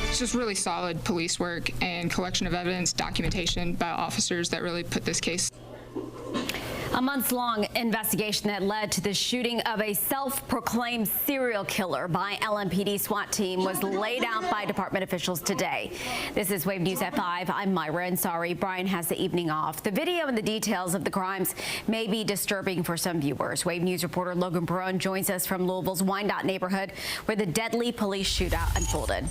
It's just really solid police work and collection of evidence, documentation by officers that really put this case. A months-long investigation that led to the shooting of a self-proclaimed serial killer by LMPD SWAT team was laid out by department officials today. This is Wave News at 5. I'm Myra, and sorry, Brian has the evening off. The video and the details of the crimes may be disturbing for some viewers. Wave News reporter Logan Perone joins us from Louisville's Wyandotte neighborhood, where the deadly police shootout unfolded.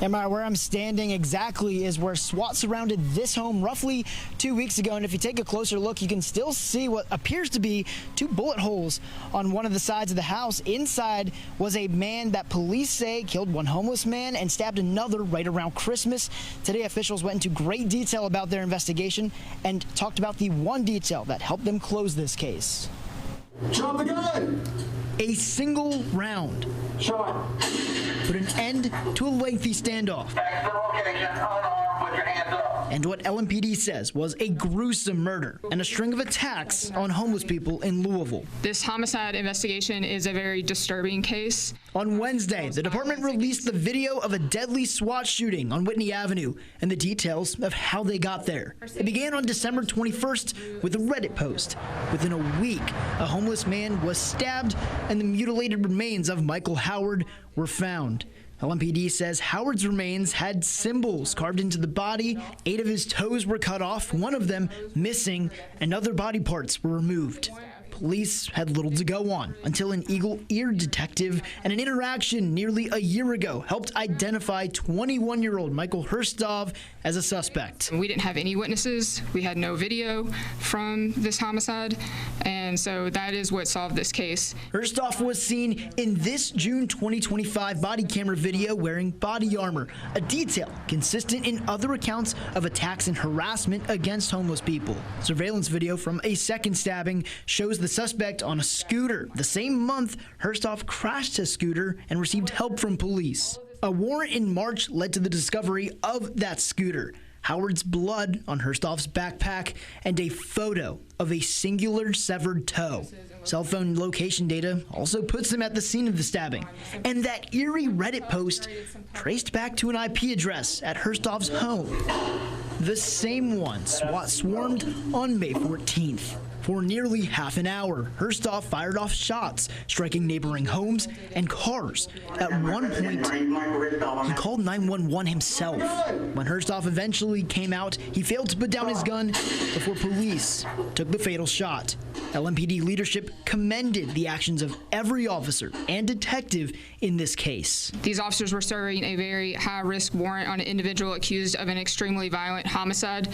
And where I'm standing exactly is where SWAT surrounded this home roughly 2 weeks ago. And if you take a closer look, you can still see what appears to be 2 bullet holes on one of the sides of the house. Inside was a man that police say killed one homeless man and stabbed another right around Christmas. Today, officials went into great detail about their investigation and talked about the one detail that helped them close this case. Drop the gun! A single round Shot. put an end to a lengthy standoff. Back to the location, unarmed, put your hands up. And what LMPD says was a gruesome murder and a string of attacks on homeless people in Louisville. This homicide investigation is a very disturbing case. On Wednesday, the department released the video of a deadly SWAT shooting on Whitney Avenue and the details of how they got there. It began on December 21st with a Reddit post. Within a week, a homeless man was stabbed and the mutilated remains of Michael Howard were found. LMPD says Howard's remains had symbols carved into the body. 8 of his toes were cut off, one of them missing, and other body parts were removed. Police had little to go on until an eagle ear detective and an interaction nearly a year ago helped identify 21-year-old Michael Herstov as a suspect. We didn't have any witnesses. We had no video from this homicide, and so that is what solved this case. Herstov was seen in this June 2025 body camera video wearing body armor, a detail consistent in other accounts of attacks and harassment against homeless people. Surveillance video from a second stabbing shows the suspect on a scooter. The same month, Herstov crashed his scooter and received help from police. A warrant in March led to the discovery of that scooter, Howard's blood on Herstov's backpack, and a photo of a singular severed toe. Cell phone location data also puts him at the scene of the stabbing. And that eerie Reddit post traced back to an IP address at Herstov's home. The same one SWAT swarmed on May 14th. For nearly half an hour, Herstov fired off shots, striking neighboring homes and cars. At one point, he called 911 himself. When Herstov eventually came out, he failed to put down his gun before police took the fatal shot. LMPD leadership commended the actions of every officer and detective in this case. These officers were serving a very high-risk warrant on an individual accused of an extremely violent homicide,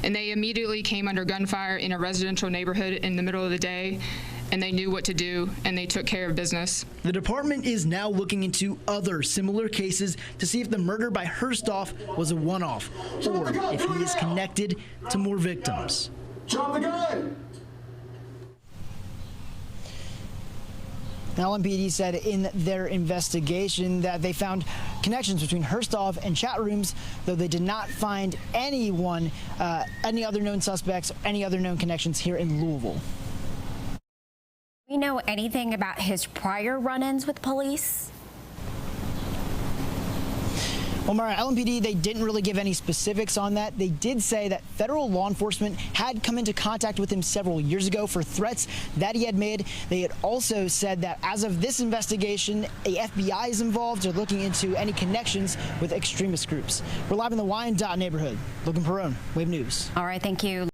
and they immediately came under gunfire in a residential neighborhood in the middle of the day, and they knew what to do, and they took care of business. The department is now looking into other similar cases to see if the murder by Herstov was a one-off, or if he is connected to more victims. Drop the gun! LMPD said in their investigation that they found connections between Herstov and chat rooms, though they did not find any other known suspects, any other known connections here in Louisville. Do we know anything about his prior run-ins with police? Well, Mara, LMPD, they didn't really give any specifics on that. They did say that federal law enforcement had come into contact with him several years ago for threats that he had made. They had also said that as of this investigation, a FBI is involved. They're looking into any connections with extremist groups. We're live in the Wyandotte neighborhood. Logan Perone, Wave News. All right, thank you.